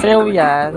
Sayaw yan.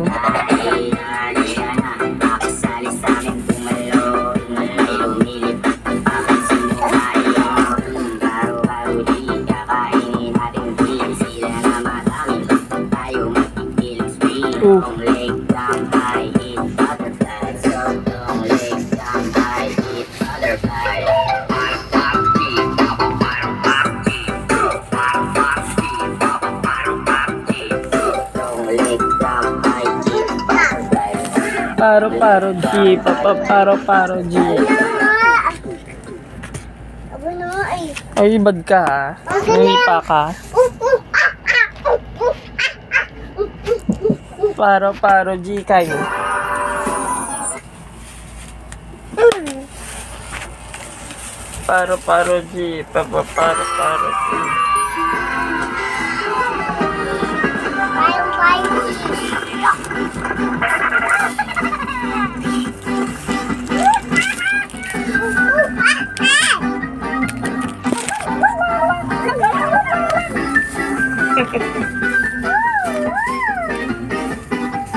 Paro-paro G, paro-paro G. Ay, bad ka ha? Nangipa ka? Paro-paro G kayo. Paro-paro G, paro-paro G.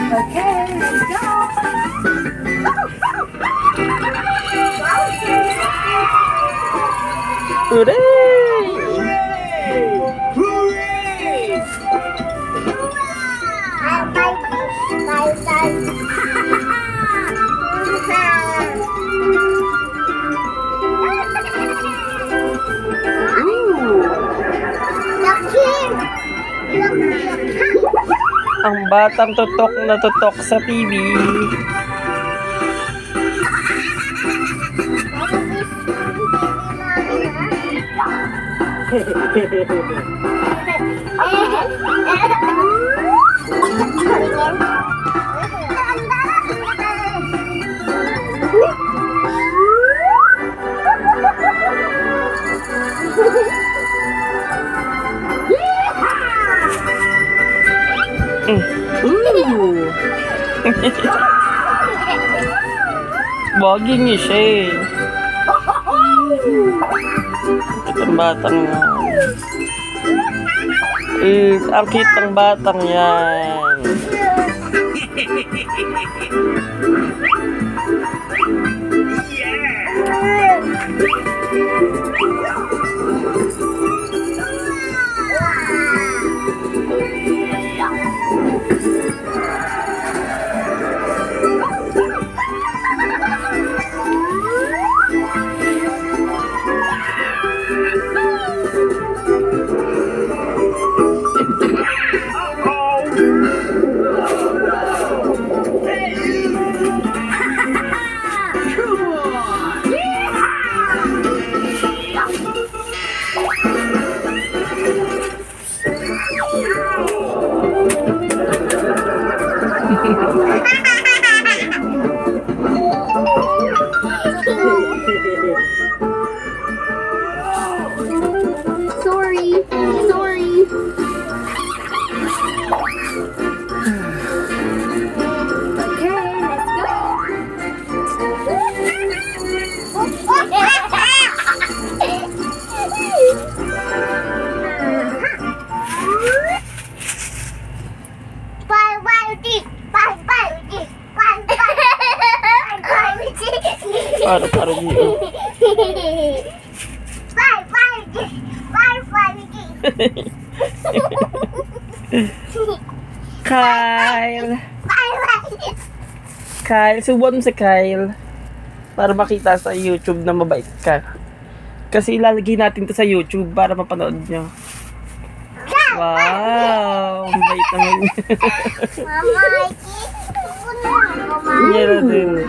Okay, let's go. Hooray! Ang batang tutok na tutok sa TV. Bagay niya siya eh. Ang batang yan. Ang cute ng batang yan. Sorry. Paro-paro G. Kyle, subuan mo si Kyle para makita sa YouTube na mabait ka. Kasi ilalagay natin to sa YouTube para mapanood nyo. Wow! Mabait naman. Yan na din.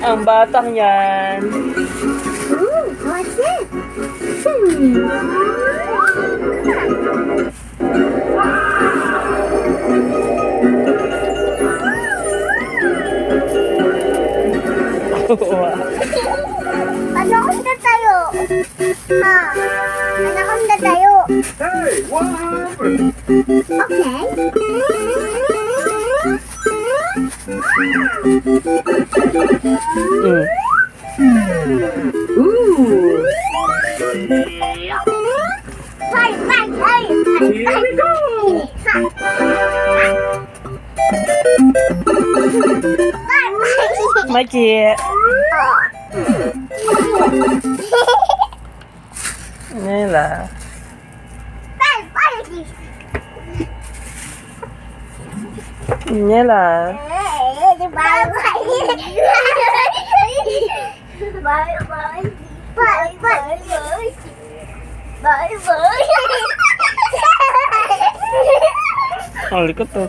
Ang batang yan. What's it? Oo. Ano ko na tayo? Anaconda tayo. Hey, what happened? Okay. Ooh. Hey, hey, hey. Here we go. Mikey. Nela. Nela. Ang likot to.